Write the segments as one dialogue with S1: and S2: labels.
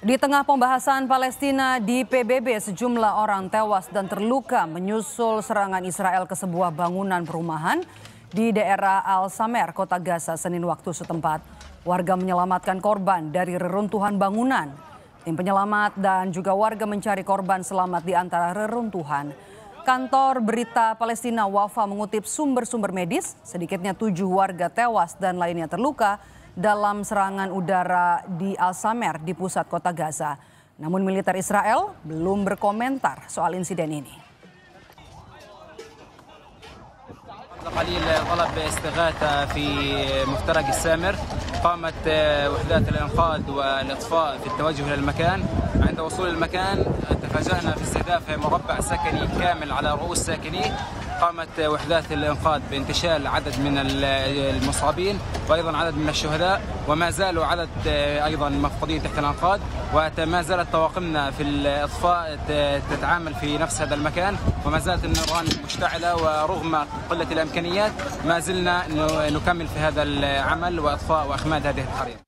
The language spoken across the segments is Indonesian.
S1: Di tengah pembahasan Palestina di PBB, sejumlah orang tewas dan terluka menyusul serangan Israel ke sebuah bangunan perumahan di daerah Al-Samer, kota Gaza, Senin waktu setempat. Warga menyelamatkan korban dari reruntuhan bangunan. Tim penyelamat dan juga warga mencari korban selamat di antara reruntuhan. Kantor berita Palestina Wafa mengutip sumber-sumber medis, sedikitnya 7 warga tewas dan lainnya terluka dalam serangan udara di Al-Samer di pusat kota Gaza. Namun militer Israel belum berkomentar soal insiden ini.
S2: قليل طلب استغاثة في مفترق السامر. قامت وحدات الإنقاذ والإطفاء في التوجه إلى المكان. عند وصول المكان تفاجأنا في استهداف مربع سكني كامل على رؤوس ساكنيه. قامت وحدات الإنقاذ بانتشال عدد من المصابين وأيضا عدد من الشهداء، وما زالوا عدد أيضا مفقودين تحت الأنقاض، وما زالت طواقمنا في الإطفاء تتعامل في نفس هذا المكان، وما زالت النيران مشتعلة، ورغم قلة الإمكانيات ما زلنا نكمل في هذا العمل وإطفاء وإخماد هذه القرية.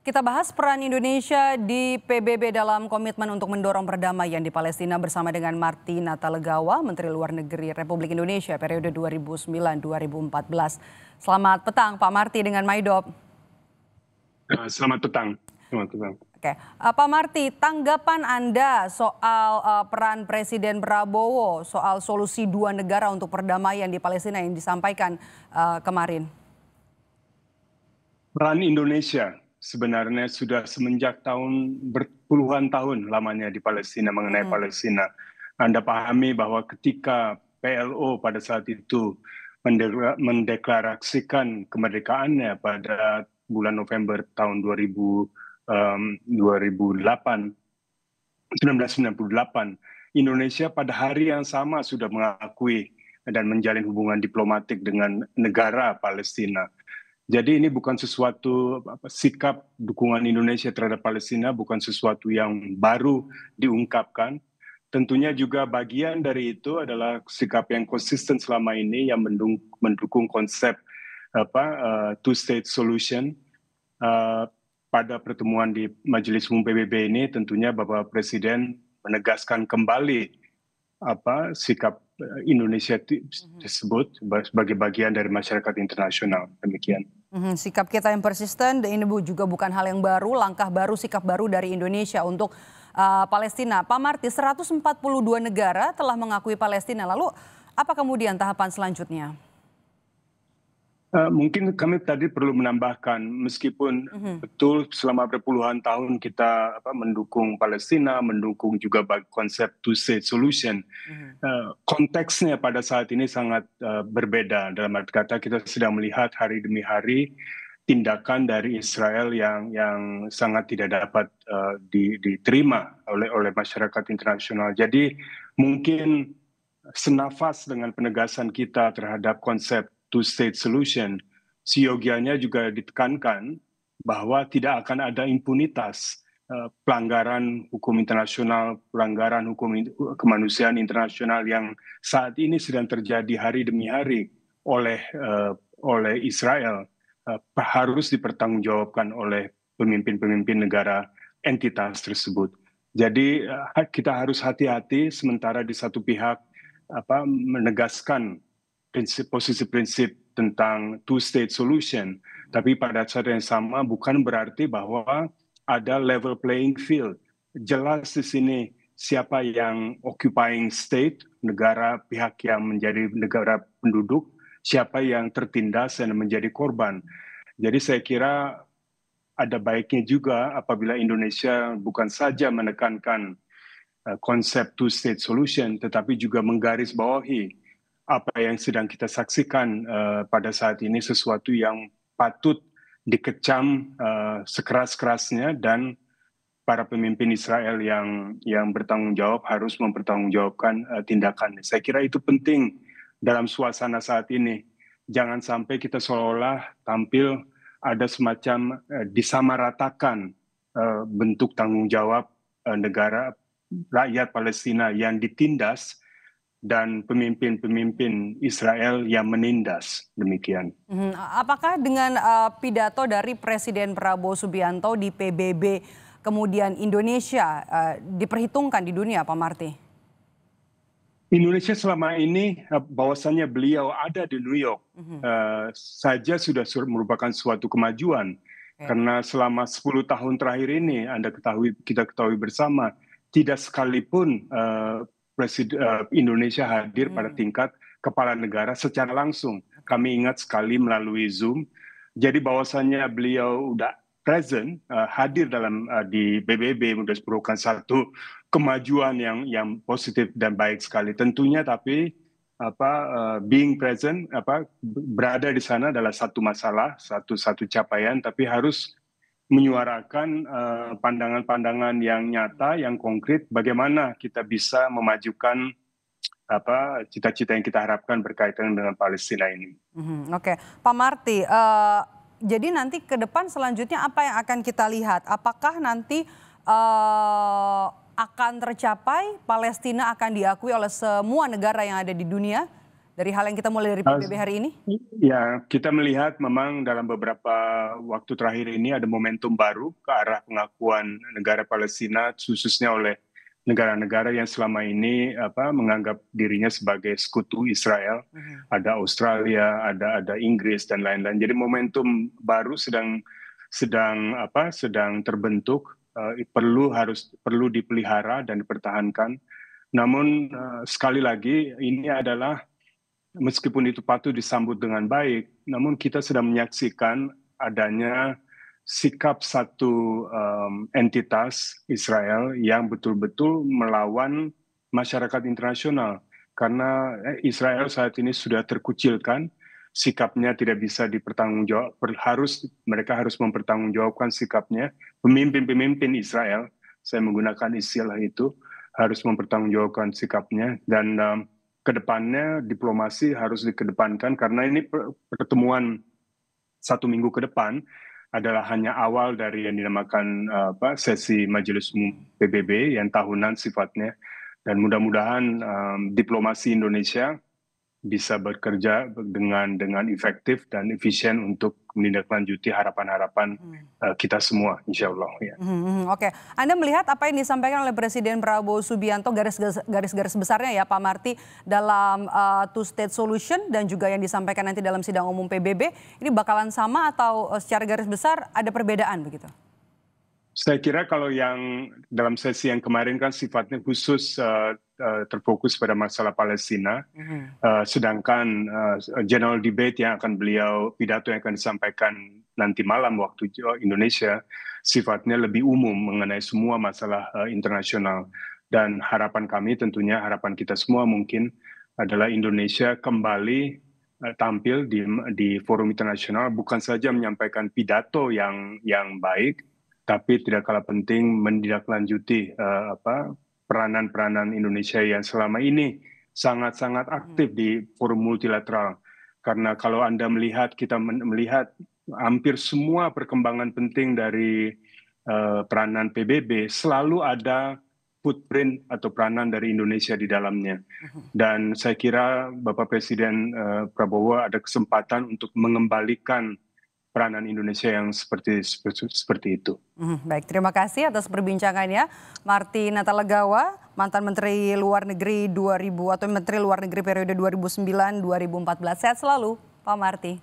S1: Kita bahas peran Indonesia di PBB dalam komitmen untuk mendorong perdamaian di Palestina bersama dengan Marty Natalegawa, Menteri Luar Negeri Republik Indonesia periode 2009-2014. Selamat petang Pak Marty dengan Maidop.
S3: Selamat petang. Selamat petang.
S1: Oke, Pak Marty, tanggapan Anda soal peran Presiden Prabowo soal solusi 2 negara untuk perdamaian di Palestina yang disampaikan kemarin?
S3: Peran Indonesia sebenarnya sudah semenjak berpuluhan tahun lamanya di Palestina mengenai Palestina. Anda pahami bahwa ketika PLO pada saat itu mendeklarasikan kemerdekaannya pada bulan November tahun 1998, Indonesia pada hari yang sama sudah mengakui dan menjalin hubungan diplomatik dengan negara Palestina. Jadi ini bukan sesuatu sikap dukungan Indonesia terhadap Palestina, bukan sesuatu yang baru diungkapkan. Tentunya juga bagian dari itu adalah sikap yang konsisten selama ini yang mendukung konsep two-state solution. Pada pertemuan di Majelis Umum PBB ini tentunya Bapak Presiden menegaskan kembali sikap Indonesia tersebut sebagai bagian dari masyarakat internasional. Demikian.
S1: Sikap kita yang persisten, ini juga bukan hal yang baru, langkah baru, sikap baru dari Indonesia untuk Palestina. Pak Marty, 142 negara telah mengakui Palestina. Lalu apa kemudian tahapan selanjutnya?
S3: Mungkin kami tadi perlu menambahkan, meskipun betul selama berpuluhan tahun kita mendukung Palestina, mendukung juga konsep two-state solution, konteksnya pada saat ini sangat berbeda. Dalam arti kata kita sedang melihat hari demi hari tindakan dari Israel yang sangat tidak dapat diterima oleh masyarakat internasional. Jadi mungkin senafas dengan penegasan kita terhadap konsep two-state solution, siogianya juga ditekankan bahwa tidak akan ada impunitas pelanggaran hukum internasional, pelanggaran hukum kemanusiaan internasional yang saat ini sedang terjadi hari demi hari oleh Israel, harus dipertanggungjawabkan oleh pemimpin-pemimpin negara entitas tersebut. Jadi kita harus hati-hati, sementara di satu pihak menegaskan posisi prinsip tentang two-state solution, tapi pada saat yang sama bukan berarti bahwa ada level playing field. Jelas di sini siapa yang occupying state, negara pihak yang menjadi negara penduduk, siapa yang tertindas dan menjadi korban. Jadi saya kira ada baiknya juga apabila Indonesia bukan saja menekankan konsep two-state solution, tetapi juga menggarisbawahi apa yang sedang kita saksikan pada saat ini sesuatu yang patut dikecam sekeras-kerasnya, dan para pemimpin Israel yang bertanggung jawab harus mempertanggungjawabkan tindakannya. Saya kira itu penting dalam suasana saat ini. Jangan sampai kita seolah-olah tampil ada semacam disamaratakan bentuk tanggung jawab negara rakyat Palestina yang ditindas dan pemimpin-pemimpin Israel yang menindas demikian.
S1: Apakah dengan pidato dari Presiden Prabowo Subianto di PBB kemudian Indonesia diperhitungkan di dunia, Pak Marty?
S3: Indonesia selama ini bahwasannya beliau ada di New York saja sudah merupakan suatu kemajuan. Karena selama 10 tahun terakhir ini kita ketahui bersama tidak sekalipun Indonesia hadir pada tingkat kepala negara secara langsung. Kami ingat sekali melalui Zoom. Jadi bahwasannya beliau udah present, hadir di PBB merupakan satu kemajuan yang positif dan baik sekali. Tentunya tapi being present, berada di sana adalah satu masalah, satu capaian, tapi harus menyuarakan pandangan-pandangan yang nyata, yang konkret, bagaimana kita bisa memajukan cita-cita yang kita harapkan berkaitan dengan Palestina ini.
S1: Oke, Pak Marty, jadi nanti ke depan selanjutnya apa yang akan kita lihat? Apakah nanti akan tercapai, Palestina akan diakui oleh semua negara yang ada di dunia? Dari hal yang kita mulai dari PBB hari ini?
S3: Ya, kita melihat memang dalam beberapa waktu terakhir ini ada momentum baru ke arah pengakuan negara Palestina, khususnya oleh negara-negara yang selama ini menganggap dirinya sebagai sekutu Israel. Ada Australia, ada Inggris dan lain-lain. Jadi momentum baru sedang terbentuk, perlu dipelihara dan dipertahankan. Namun sekali lagi ini adalah meskipun itu patut disambut dengan baik, namun kita sedang menyaksikan adanya sikap satu entitas Israel yang betul-betul melawan masyarakat internasional. Karena Israel saat ini sudah terkucilkan, sikapnya tidak bisa dipertanggungjawab, mereka harus mempertanggungjawabkan sikapnya. Pemimpin-pemimpin Israel, saya menggunakan istilah itu, harus mempertanggungjawabkan sikapnya, dan kedepannya diplomasi harus dikedepankan, karena ini pertemuan 1 minggu ke depan adalah hanya awal dari yang dinamakan sesi Majelis Umum PBB yang tahunan sifatnya, dan mudah-mudahan diplomasi Indonesia bisa bekerja dengan efektif dan efisien untuk menindaklanjuti harapan-harapan kita semua, insya Allah. Ya.
S1: Oke, Anda melihat apa yang disampaikan oleh Presiden Prabowo Subianto, garis-garis besarnya ya Pak Marty, dalam two-state solution dan juga yang disampaikan nanti dalam sidang umum PBB, ini bakalan sama atau secara garis besar ada perbedaan begitu?
S3: Saya kira kalau yang dalam sesi yang kemarin kan sifatnya khusus terfokus pada masalah Palestina, sedangkan general debate yang akan pidato yang akan disampaikan nanti malam waktu Indonesia sifatnya lebih umum mengenai semua masalah internasional. Dan harapan kami tentunya, harapan kita semua mungkin adalah Indonesia kembali tampil di forum internasional, bukan saja menyampaikan pidato yang baik, tapi tidak kalah penting menindaklanjuti peranan-peranan Indonesia yang selama ini sangat-sangat aktif di forum multilateral. Karena kalau Anda kita melihat hampir semua perkembangan penting dari peranan PBB selalu ada footprint atau peranan dari Indonesia di dalamnya. Dan saya kira Bapak Presiden Prabowo ada kesempatan untuk mengembalikan peranan Indonesia yang seperti itu.
S1: Baik, terima kasih atas perbincangannya, Marty Natalegawa, mantan Menteri Luar Negeri Menteri Luar Negeri periode 2009-2014. Sehat selalu, Pak Marty.